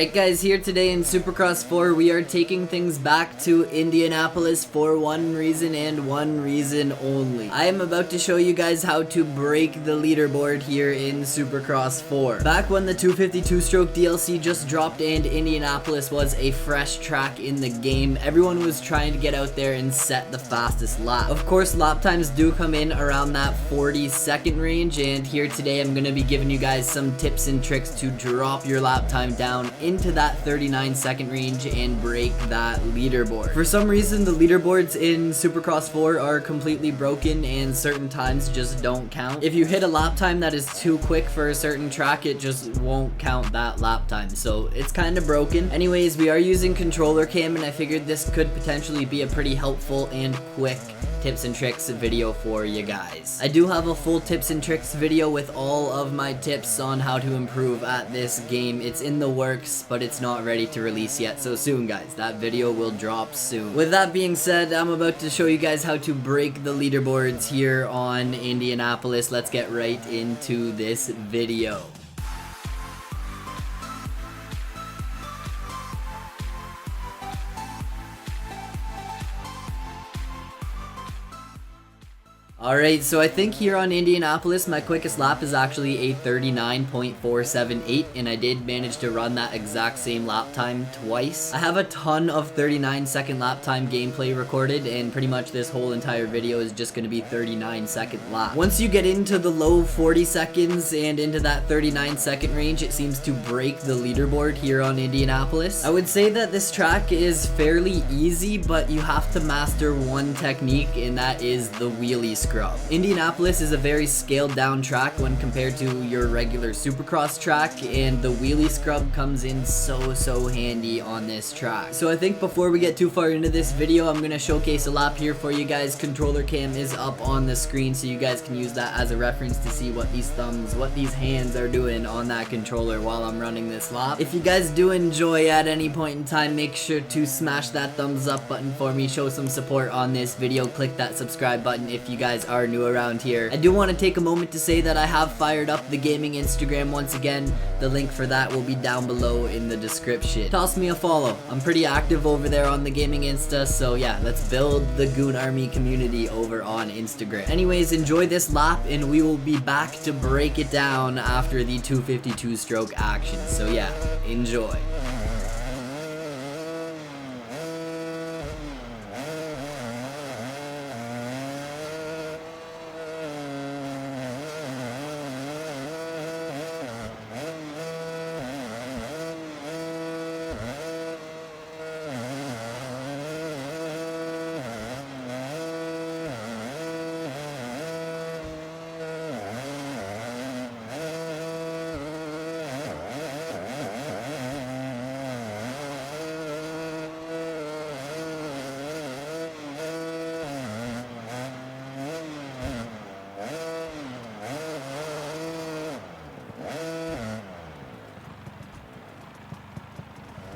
Alright guys, here today in Supercross 4 we are taking things back to Indianapolis for one reason and one reason only. I am about to show you guys how to break the leaderboard here in Supercross 4. Back when the 252 stroke DLC just dropped and Indianapolis was a fresh track in the game, everyone was trying to get out there and set the fastest lap. Of course, lap times do come in around that 40-second range, and here today I'm going to be giving you guys some tips and tricks to drop your lap time down into that 39-second range and break that leaderboard. For some reason, the leaderboards in Supercross 4 are completely broken and certain times just don't count. If you hit a lap time that is too quick for a certain track, it just won't count that lap time, so it's kind of broken. Anyways, we are using controller cam, and I figured this could potentially be a pretty helpful and quick tips and tricks video for you guys. I do have a full tips and tricks video with all of my tips on how to improve at this game. It's in the works, but it's not ready to release yet, so soon guys, that video will drop soon. With that being said, I'm about to show you guys how to break the leaderboards here on Indianapolis. Let's get right into this video. Alright, so I think here on Indianapolis, my quickest lap is actually a 39.478, and I did manage to run that exact same lap time twice. I have a ton of 39-second lap time gameplay recorded, and pretty much this whole entire video is just going to be 39-second lap. Once you get into the low 40 seconds and into that 39-second range, it seems to break the leaderboard here on Indianapolis. I would say that this track is fairly easy, but you have to master one technique, and that is the wheelie scrub. Indianapolis is a very scaled down track when compared to your regular Supercross track, and the wheelie scrub comes in so handy on this track. So I think before we get too far into this video, I'm going to showcase a lap here for you guys. Controller cam is up on the screen, so you guys can use that as a reference to see what these thumbs, what these hands are doing on that controller while I'm running this lap. If you guys do enjoy at any point in time, make sure to smash that thumbs up button for me, show some support on this video, click that subscribe button if you guys are new around here. I do want to take a moment to say that I have fired up the gaming Instagram once again. The link for that will be down below in the description. Toss me a follow. I'm pretty active over there on the gaming Insta, so yeah, let's build the Goon Army community over on Instagram. Anyways, enjoy this lap, and we will be back to break it down after the 252 stroke action. So yeah, enjoy.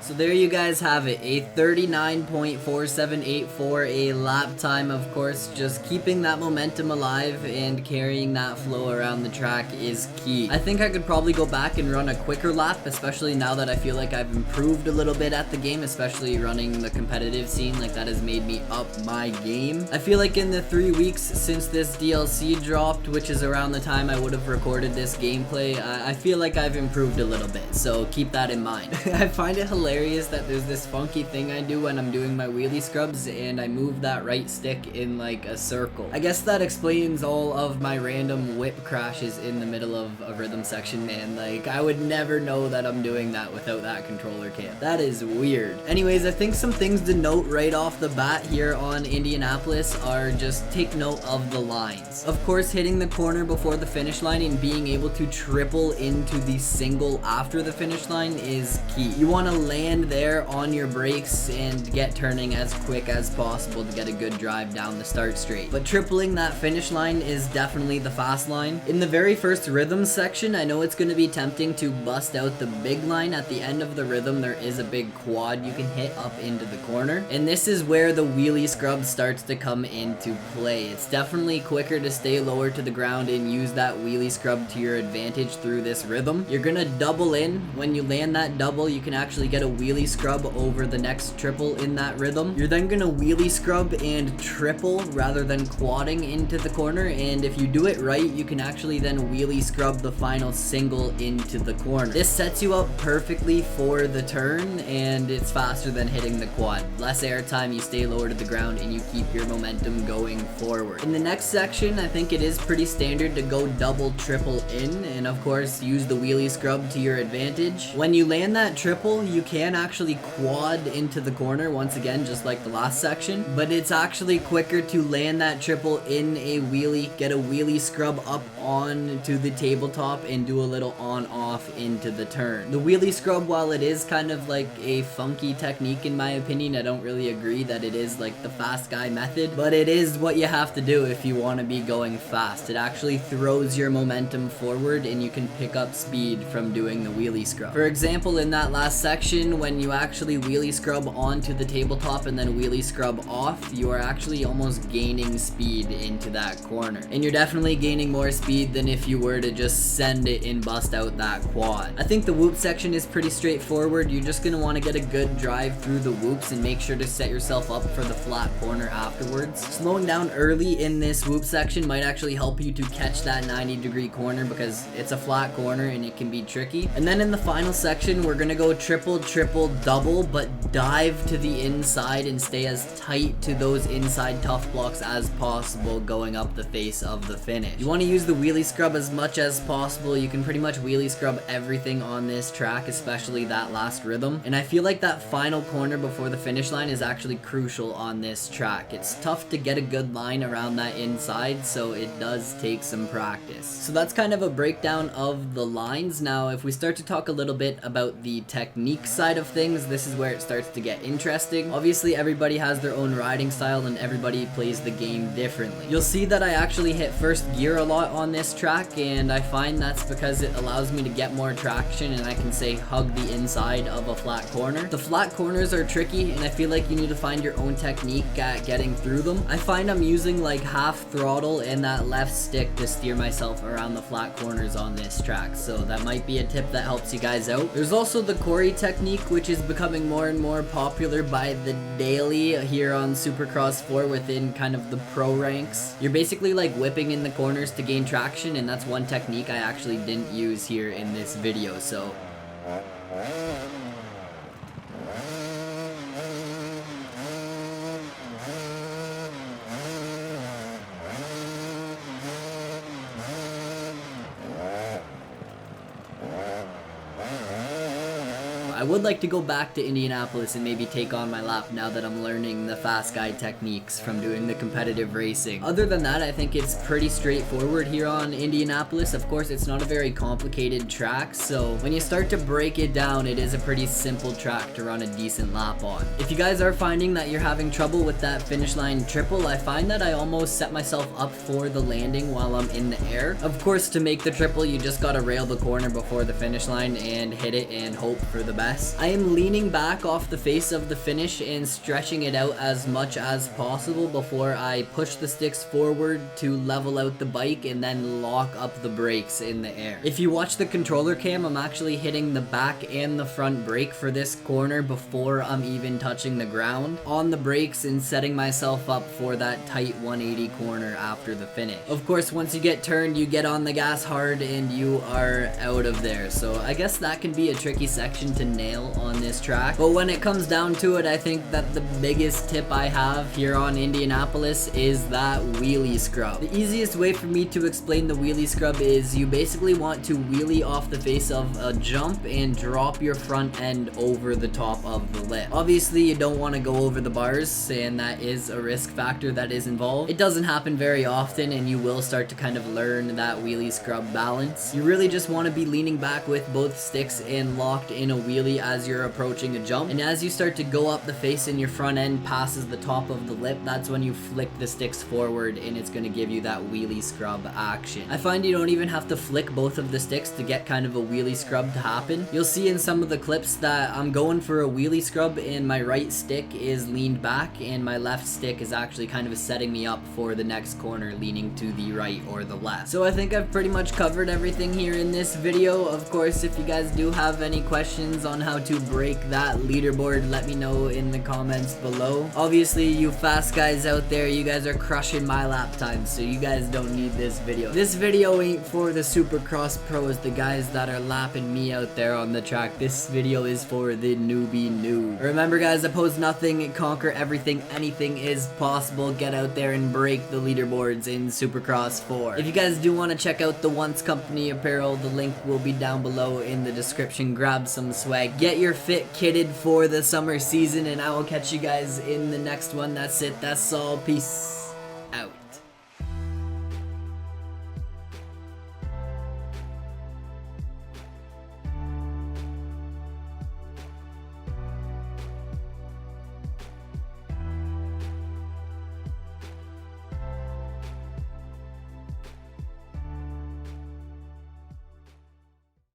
So there you guys have it, a 39.478 for a lap time. Of course, just keeping that momentum alive and carrying that flow around the track is key. I think I could probably go back and run a quicker lap, especially now that I feel like I've improved a little bit at the game, especially running the competitive scene. Like, that has made me up my game. I feel like in the 3 weeks since this DLC dropped, which is around the time I would have recorded this gameplay, I feel like I've improved a little bit, so keep that in mind. I find it hilarious that there's this funky thing I do when I'm doing my wheelie scrubs, and I move that right stick in like a circle. I guess that explains all of my random whip crashes in the middle of a rhythm section, man. Like, I would never know that I'm doing that without that controller cam. That is weird. Anyways, I think some things to note right off the bat here on Indianapolis are just take note of the lines. Of course, hitting the corner before the finish line and being able to triple into the single after the finish line is key. You want to land land there on your brakes and get turning as quick as possible to get a good drive down the start straight. But tripling that finish line is definitely the fast line. In the very first rhythm section, I know it's going to be tempting to bust out the big line. At the end of the rhythm, there is a big quad you can hit up into the corner, and this is where the wheelie scrub starts to come into play. It's definitely quicker to stay lower to the ground and use that wheelie scrub to your advantage through this rhythm. You're gonna double in. When you land that double, you can actually get a wheelie scrub over the next triple in that rhythm. You're then gonna wheelie scrub and triple rather than quadding into the corner, and if you do it right, you can actually then wheelie scrub the final single into the corner. This sets you up perfectly for the turn, and it's faster than hitting the quad. Less air time, you stay lower to the ground, and you keep your momentum going forward. In the next section, I think it is pretty standard to go double triple in, and of course use the wheelie scrub to your advantage. When you land that triple, you can actually quad into the corner once again, just like the last section, but it's actually quicker to land that triple in a wheelie, get a wheelie scrub up on to the tabletop, and do a little on off into the turn. The wheelie scrub, while it is kind of like a funky technique in my opinion, I don't really agree that it is like the fast guy method, but it is what you have to do if you want to be going fast. It actually throws your momentum forward, and you can pick up speed from doing the wheelie scrub. For example, in that last section, when you actually wheelie scrub onto the tabletop and then wheelie scrub off, you are actually almost gaining speed into that corner, and you're definitely gaining more speed than if you were to just send it and bust out that quad. I think the whoop section is pretty straightforward. You're just gonna want to get a good drive through the whoops and make sure to set yourself up for the flat corner afterwards. Slowing down early in this whoop section might actually help you to catch that 90-degree corner because it's a flat corner and it can be tricky. And then in the final section, we're gonna go triple, triple, double, but dive to the inside and stay as tight to those inside tough blocks as possible going up the face of the finish. You want to use the wheelie scrub as much as possible. You can pretty much wheelie scrub everything on this track, especially that last rhythm. And I feel like that final corner before the finish line is actually crucial on this track. It's tough to get a good line around that inside, so it does take some practice. So that's kind of a breakdown of the lines. Now, if we start to talk a little bit about the technique side of things, this is where it starts to get interesting. Obviously, everybody has their own riding style and everybody plays the game differently. You'll see that I actually hit first gear a lot on this track, and I find that's because it allows me to get more traction and I can say hug the inside of a flat corner. The flat corners are tricky, and I feel like you need to find your own technique at getting through them. I find I'm using like half throttle and that left stick to steer myself around the flat corners on this track, so that might be a tip that helps you guys out. There's also the Corey technique, which is becoming more and more popular by the daily here on Supercross 4 within kind of the pro ranks. You're basically like whipping in the corners to gain traction, and that's one technique I actually didn't use here in this video, so I would like to go back to Indianapolis and maybe take on my lap now that I'm learning the fast guy techniques from doing the competitive racing. Other than that, I think it's pretty straightforward here on Indianapolis. Of course, it's not a very complicated track, so when you start to break it down, it is a pretty simple track to run a decent lap on. If you guys are finding that you're having trouble with that finish line triple, I find that I almost set myself up for the landing while I'm in the air. Of course, to make the triple, you just gotta rail the corner before the finish line and hit it and hope for the best. I am leaning back off the face of the finish and stretching it out as much as possible before I push the sticks forward to level out the bike and then lock up the brakes in the air. If you watch the controller cam, I'm actually hitting the back and the front brake for this corner before I'm even touching the ground on the brakes and setting myself up for that tight 180 corner after the finish. Of course, once you get turned, you get on the gas hard and you are out of there. So I guess that can be a tricky section to nail on this track, but when it comes down to it, I think that the biggest tip I have here on Indianapolis is that wheelie scrub. The easiest way for me to explain the wheelie scrub is you basically want to wheelie off the face of a jump and drop your front end over the top of the lip. Obviously, you don't want to go over the bars, and that is a risk factor that is involved. It doesn't happen very often, and you will start to kind of learn that wheelie scrub balance. You really just want to be leaning back with both sticks and locked in a wheelie slowly as you're approaching a jump. And as you start to go up the face and your front end passes the top of the lip, that's when you flick the sticks forward and it's going to give you that wheelie scrub action. I find you don't even have to flick both of the sticks to get kind of a wheelie scrub to happen. You'll see in some of the clips that I'm going for a wheelie scrub and my right stick is leaned back and my left stick is actually kind of setting me up for the next corner, leaning to the right or the left. So I think I've pretty much covered everything here in this video. Of course, if you guys do have any questions on how to break that leaderboard, let me know in the comments below. Obviously, you fast guys out there, you guys are crushing my lap times, so you guys don't need this video. This video ain't for the Supercross pros, the guys that are lapping me out there on the track. This video is for the newbie noob. Remember guys, oppose nothing, conquer everything, anything is possible. Get out there and break the leaderboards in Supercross 4. If you guys do want to check out the Once Company apparel, the link will be down below in the description. Grab some swag, get your fit kitted for the summer season, and I will catch you guys in the next one. That's it, that's all, peace.